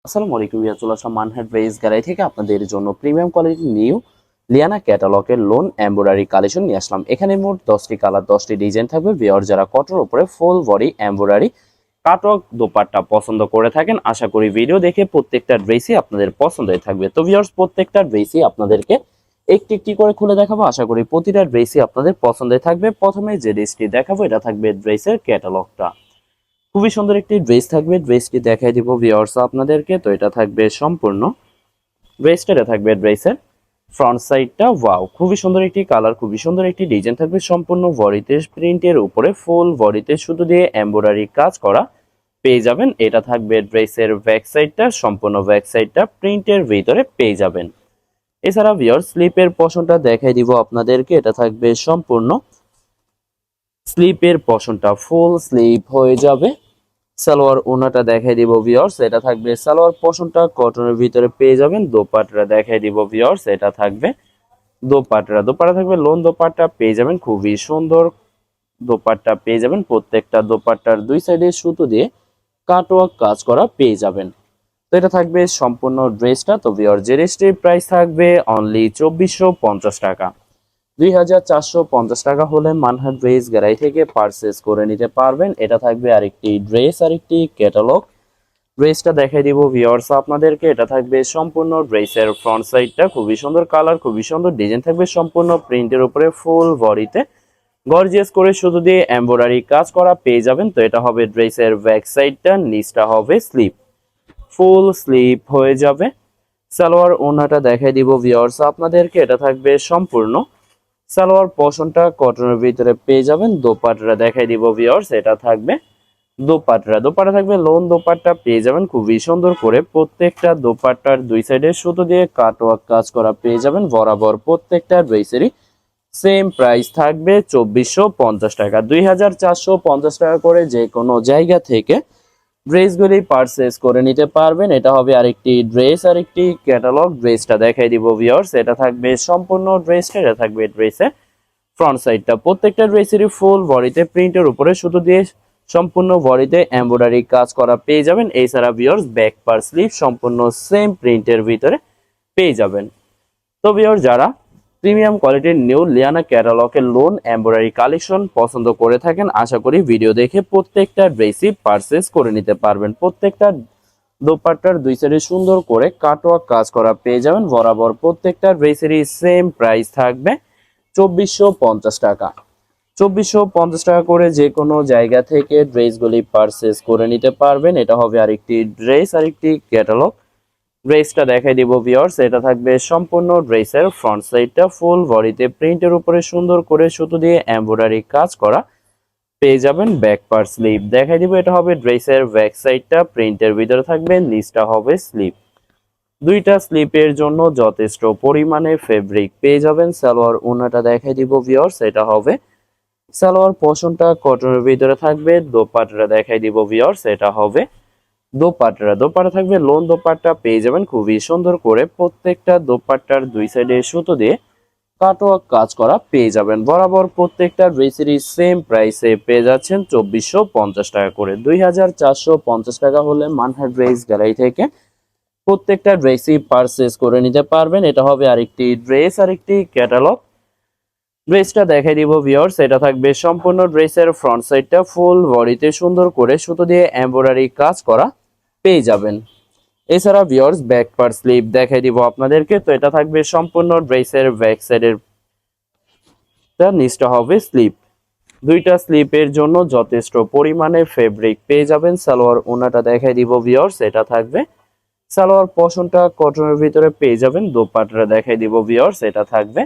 আসসালামু আলাইকুম চলে আসলাম মানহাট ড্রেস গ্যালারি থেকে আপনাদের জন্য প্রিমিয়াম কোয়ালিটির নিউ লিয়ানা ক্যাটালগের লোন এমব্রয়ডারি কালেকশন নিয়ে আসলাম। এখানে মোট 10টি কালার 10টি ডিজাইন থাকবে। ভিউয়ার যারা কটর উপরে full body embroidery cutwork dupatta পছন্দ করে থাকেন, আশা করি ভিডিও দেখে প্রত্যেকটা ড্রেসই আপনাদের পছন্দই থাকবে। তো ভিউয়ার্স, প্রত্যেকটা ড্রেসই আপনাদেরকে একটি একটি করে খুলে দেখাবো, আশা করি প্রতিটা ড্রেসই আপনাদের পছন্দই থাকবে। প্রথমে যে ড্রেসটি দেখাবো এটা থাকবে ড্রেসের ক্যাটালগটা। খুবই সুন্দর একটি ড্রেস থাকবে, ড্রেসটি দেখাই দিব ভিউয়ার্স আপনাদেরকে। তো এটা থাকবে সম্পূর্ণ ড্রেসটা, এটা থাকবে ড্রেসের ফ্রন্ট সাইডটা। ওয়াও, খুবই সুন্দর একটি কালার, খুবই সুন্দর একটি ডিজাইন থাকবে। সম্পূর্ণ বডিতে প্রিন্টের উপরে ফুল বডিতে শুধু দিয়ে এমব্রয়ডারি কাজ করা পেয়ে যাবেন। এটা থাকবে ড্রেসের ব্যাক সাইডটা, সম্পূর্ণ ব্যাক সাইডটা প্রিন্টের ভিতরে পেয়ে যাবেন। এছাড়া ভিউয়ার্স স্লিপের পশনটা দেখাই দিব আপনাদেরকে। এটা থাকবে সম্পূর্ণ স্লিপের পশনটা ফুল স্লিপ হয়ে যাবে। সালোয়ার ওনাটা দেখাই দিব ভিউয়ার্স, এটা থাকবে সালোয়ার পোর্শনটা কটনের ভিতরে পেয়ে যাবেন। দোপাট্টা দেখাই দিব ভিউয়ার্স, এটা থাকবে দোপাট্টা থাকবে লোন দোপাট্টা পেয়ে যাবেন, খুবই সুন্দর দোপাট্টা পেয়ে যাবেন। প্রত্যেকটা দোপাট্টার দুই সাইডে সুতো দিয়ে কাটওয়ার্ক কাজ করা পেয়ে যাবেন। তো এটা থাকবে সম্পূর্ণ ড্রেসটা। তো ভিউয়ার্স, যে ড্রেসটির প্রাইস থাকবে অনলি 2450 টাকা। 2450 টাকা হলে মানহাট ড্রেস গ্যালারি থেকে পারচেস করে নিতে পারবেন। এটা থাকবে আরেকটি ড্রেস, আরেকটি ক্যাটালগ। ড্রেসটা দেখাই দিব ভিউয়ার্স আপনাদেরকে। এটা থাকবে সম্পূর্ণ ড্রেসের ফ্রন্ট সাইডটা, খুবই সুন্দর কালার, খুবই সুন্দর ডিজাইন থাকবে। সম্পূর্ণ প্রিন্টের উপরে ফুল বডিতে গর্জিয়াস করে শুধু দিয়ে এমব্রয়ডারি কাজ করা পেয়ে যাবেন। তো এটা হবে ড্রেসের ব্যাক সাইডটা, নিচটা হবে স্লিপ, ফুল স্লিপ হয়ে যাবে। সালোয়ার ওনাটা দেখাই দিব ভিউয়ার্স আপনাদেরকে। এটা থাকবে সম্পূর্ণ সালোয়ার পোর্শনটা কটনের ভিতরে পেয়ে যাবেন। দোপাট্টা দেখাই দিব ভিউয়ার্স, এটা থাকবে দোপাট্টা থাকবে লোন দোপাট্টা পেয়ে যাবেন, খুবই সুন্দর করে প্রত্যেকটা দোপাট্টার দুই সাইডে সুতো দিয়ে কাটওয়ার্ক কাজ করা পেয়ে যাবেন। বরাবর প্রত্যেকটা ড্রেসেরই সেম প্রাইস থাকবে 2450 টাকা। 2450 টাকা করে যে কোনো জায়গা থেকে ড্রেসগুলি পারচেস করে নিতে পারবেন। এটা হবে আরেকটি ড্রেস, আরেকটি ক্যাটালগ। ড্রেসটা দেখাই দিব ভিউয়ার্স, এটা থাকবে সম্পূর্ণ ড্রেসটা, এটা থাকবে ড্রেসের ফ্রন্ট সাইডটা। প্রত্যেকটা ড্রেসেরই ফুল বডিতে প্রিন্টের উপরে শুধু দিয়ে সম্পূর্ণ বডিতে এমব্রয়ডারি কাজ করা পেয়ে যাবেন। এছাড়া ভিউয়ার্স ব্যাক পার স্লিভ সম্পূর্ণ সেম প্রিন্টের ভিতরে পেয়ে যাবেন। তো ভিউয়ার্স, যারা প্রিমিয়াম কোয়ালিটির নিউ লিয়ানা ক্যাটালগের লোন এমব্রয়ডারি কালেকশন পছন্দ করে থাকেন, আশা করি ভিডিও দেখে প্রত্যেকটা ড্রেসই পারচেস করে নিতে পারবেন। প্রত্যেকটা দোপাট্টার দুই সাইডে সুন্দর করে কাটওয়ার্ক কাজ করা পেয়ে যাবেন। বরাবর প্রত্যেকটা ড্রেসেরই সেম প্রাইস থাকবে 2450 টাকা। 2450 টাকা করে যে কোনো জায়গা থেকে ড্রেসগুলি পারচেস করে নিতে পারবেন। এটা হবে আরেকটি ড্রেস, আরেকটি ক্যাটালগ। ড্রেসটা দেখাই দিব ভিউয়ার্স, এটা থাকবে সম্পূর্ণ ড্রেসের ফ্রন্ট সাইডটা ফুল বডিতে প্রিন্টের উপরে সুন্দর করে সুতো দিয়ে এমব্রয়ডারি কাজ করা পেয়ে যাবেন। ব্যাক পার্ট স্লিভ দেখাই দিব, এটা হবে ড্রেসের ব্যাক সাইডটা প্রিন্টের ভিতরে থাকবে, নিচটা হবে স্লিভ। দুইটা স্লিপের জন্য যথেষ্ট পরিমাণে ফেব্রিক পেয়ে যাবেন। সালোয়ার ওনাটা দেখাই দিব ভিউয়ার্স, এটা হবে সালোয়ার পোর্শনটা কটনের ভিতরে থাকবে। দোপাট্টা দেখাই দিব ভিউয়ার্স, এটা হবে দোপাট্টা থাকবে লোন দোপাট্টা পেয়ে যাবেন, খুবই সুন্দর করে প্রত্যেকটা দোপাট্টার দুই সাইডে সুতো দিয়ে কাটওয়ার্ক কাজ করা পেয়ে যাবেন। বরাবর প্রত্যেকটা ড্রেসেরই সেম প্রাইসে পেয়ে যাচ্ছেন 2450 টাকা করে। 2450 টাকা হলে মানহাট ড্রেস গ্যালারি থেকে প্রত্যেকটা ড্রেসই পারচেস করে নিতে পারবেন। এটা হবে আরেকটি ড্রেস, আরেকটি ক্যাটালগ। ড্রেসটা দেখাই দিব ভিউয়ার্স, এটা থাকবে সম্পূর্ণ ড্রেসের ফ্রন্ট সাইডটা ফুল বডিতে সুন্দর করে সুতো দিয়ে এমব্রয়ডারি কাজ করা পেয়ে যাবেন। এছাড়া ভিউয়ার্স ব্যাক পার্ট স্লিভ দেখাই দিব আপনাদেরকে। তো এটা থাকবে সম্পূর্ণ ড্রেসের ব্যাক সাইডের নিচটা হবে স্লিপ। দুইটা স্লিপের জন্য যথেষ্ট পরিমাণে ফেব্রিক পেয়ে যাবেন। সালোয়ার ওনাটা দেখাই দিব ভিউয়ার্স, এটা থাকবে সালোয়ার পোর্শনটা কটনের ভিতরে পেয়ে যাবেন। দোপাট্টা দেখাই দিব ভিউয়ার্স, এটা থাকবে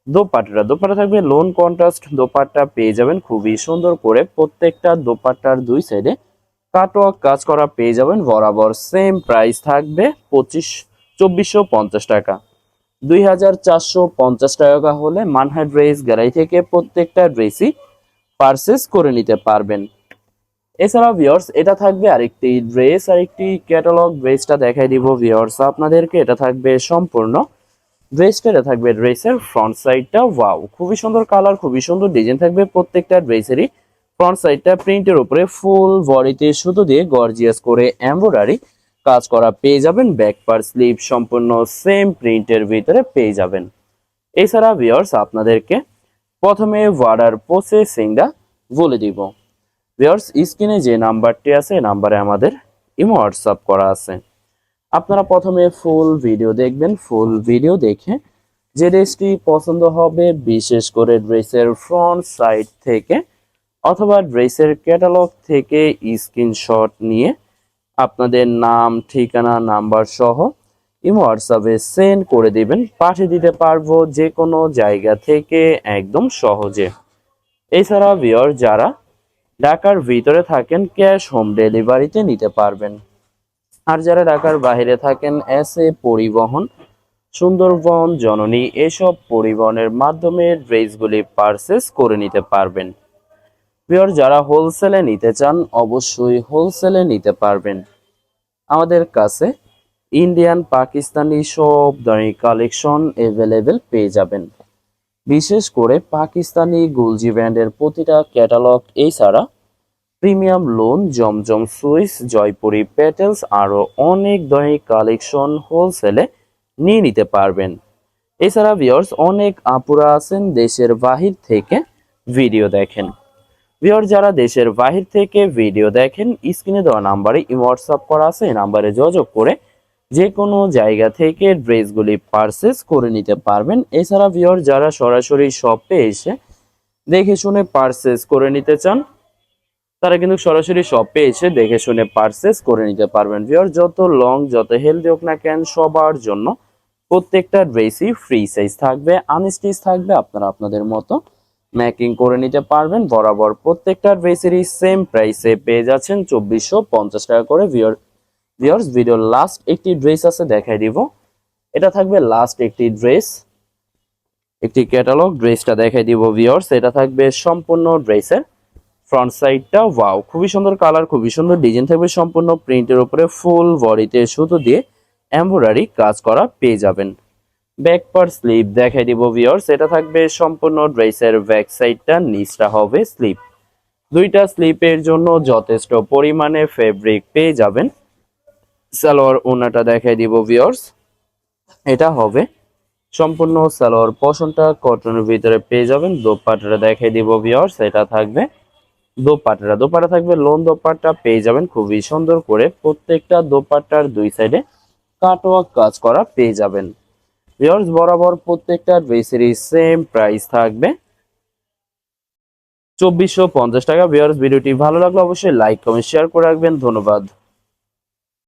দোপাট্টা থাকবে লোন কন্ট্রাস্ট দোপাট্টা পেয়ে যাবেন, খুবই সুন্দর করে প্রত্যেকটা দোপাট্টার দুই সাইডে কাটওয়ার্ক কাজ করা পেয়ে যাবেন। বরাবর সেম প্রাইস থাকবে 2450 টাকা। 2450 টাকা হলে মানহাট ড্রেস গ্যালারি থেকে প্রত্যেকটা ড্রেসই পারচেস করে নিতে পারবেন। এছাড়া ভিউয়ার্স এটা থাকবে আরেকটি ড্রেস, আরেকটি ক্যাটালগ। ড্রেসটা দেখাই দিব ভিউয়ার্স আপনাদেরকে, এটা থাকবে সম্পূর্ণ ড্রেসটা, এটা থাকবে ড্রেসের ফ্রন্ট সাইডটা। ওয়াও, খুবই সুন্দর কালার, খুবই সুন্দর ডিজাইন থাকবে প্রত্যেকটা ড্রেসেরই। ফ্রন্ট সাইডটা প্রিন্টের উপরে ফুল বডিতে সুতো দিয়ে গর্জিয়াস করে এমব্রয়ডারি কাজ করা পেয়ে যাবেন। ব্যাক পার স্লিভ সম্পূর্ণ সেম প্রিন্টের ভিতরে পেয়ে যাবেন। এছাড়া ভিউয়ার্স আপনাদেরকে প্রথমে অর্ডার প্রসেসিংটা বলে দিব। ভিউয়ার্স স্ক্রিনে যে নাম্বারটি আছে নাম্বারে আমাদের ইমো হোয়াটসঅ্যাপ করা আছে। আপনারা প্রথমে ফুল ভিডিও দেখবেন। ফুল ভিডিও দেখে যে ড্রেসটি পছন্দ হবে, বিশেষ করে ড্রেসের ফ্রন্ট সাইড থেকে অথবা ড্রেসের ক্যাটালগ থেকে স্ক্রিনশট নিয়ে আপনাদের নাম, ঠিকানা, নাম্বার সহ ইমো হোয়াটসঅ্যাপে সেন্ড করে দিবেন। পাঠিয়ে দিতে পারবো যে কোনো জায়গা থেকে একদম সহজে। এছাড়া ভিউয়ার যারা ঢাকার ভিতরে থাকেন ক্যাশ হোম ডেলিভারিতে নিতে পারবেন। আর যারা ঢাকার বাইরে থাকেন এসএ পরিবহন, সুন্দরবন, জননী এসব পরিবহনের মাধ্যমে ড্রেসগুলি পারচেস করে নিতে পারবেন। ভিউয়ার যারা হোলসেলে নিতে চান অবশ্যই হোলসেলে নিতে পারবেন। আমাদের কাছে ইন্ডিয়ান, পাকিস্তানি সব ধরনের কালেকশন অ্যাভেলেবেল পেয়ে যাবেন। বিশেষ করে পাকিস্তানি গুলজি ব্র্যান্ডের প্রতিটা ক্যাটালগ, এছাড়া প্রিমিয়াম লোন, জমজম সুইস, জয়পুরি পেটেলস আরও অনেক ধরনের কালেকশন হোলসেলে নিয়ে নিতে পারবেন। এছাড়া ভিউয়ার্স অনেক আপুরা আছেন দেশের বাহির থেকে ভিডিও দেখেন। ভিউয়ার যারা দেশের বাহির থেকে ভিডিও দেখেন স্ক্রিনে দেওয়া নাম্বারে হোয়াটসঅ্যাপ করা আছে, এই নাম্বারে যোগাযোগ করে যে কোনো জায়গা থেকে ড্রেসগুলি পারচেস করে নিতে পারবেন। এছাড়া ভিউয়ার যারা সরাসরি শপে এসে দেখে শুনে পারচেস করে নিতে চান তারা কিন্তু সরাসরি শপে এসে দেখে শুনে পারচেস করে নিতে পারবেন। ভিউয়ার যত লং যত হেলদি হোক না কেন সবার জন্য প্রত্যেকটা ড্রেসই ফ্রি সাইজ থাকবে, আনস্টিচ থাকবে। আপনারা আপনাদের মতো মেকিং করে নিতে পারবেন। বরাবর প্রত্যেকটা ড্রেসেরই সেম প্রাইসে পেয়ে যাচ্ছেন 2450 টাকা করে। ভিউয়ার্স ভিডিওর লাস্ট একটি ড্রেস আছে দেখাই দিব। এটা থাকবে লাস্ট একটি ড্রেস, একটি ক্যাটালগ। ড্রেসটা দেখাই দিব ভিউয়ার্স। এটা থাকবে সম্পূর্ণ ড্রেসের ফ্রন্ট সাইডটা। ওয়াও, খুবই সুন্দর কালার, খুবই সুন্দর ডিজাইন থাকবে। সম্পূর্ণ প্রিন্টের উপরে ফুল বডিতে সুতো দিয়ে এমব্রয়ডারি কাজ করা পেয়ে যাবেন। ব্যাক পার স্লিভ দেখাই দিব ভিউয়ার্স। এটা থাকবে সম্পূর্ণ ড্রেসের ব্যাক সাইডটা, নিচটা হবে স্লিপ। দুইটা স্লিপের জন্য যথেষ্ট পরিমাণে ফেব্রিক পেয়ে যাবেন। সালোয়ার ওনাটা দেখাই দিব ভিউয়ার্স। এটা হবে সম্পূর্ণ সালোয়ার পোরশনটা কটনের ভিতরে পেয়ে যাবেন। দোপাট্টাটা দেখাই দিব ভিউয়ার্স। এটা থাকবে দোপাট্টা থাকবে লোন দোপাট্টা পেয়ে যাবেন খুবই সুন্দর করে। প্রত্যেকটা দোপাট্টার দুই সাইডে কাটওয়ার্ক কাজ করা পেয়ে যাবেন। ভিউয়ার্স বরাবর প্রত্যেকটা ড্রেসেরই সেম প্রাইস থাকবে 2450 টাকা। ভিউয়ার্স ভিডিওটি ভালো লাগলে অবশ্যই লাইক, কমেন্ট, শেয়ার করে রাখবেন। ধন্যবাদ।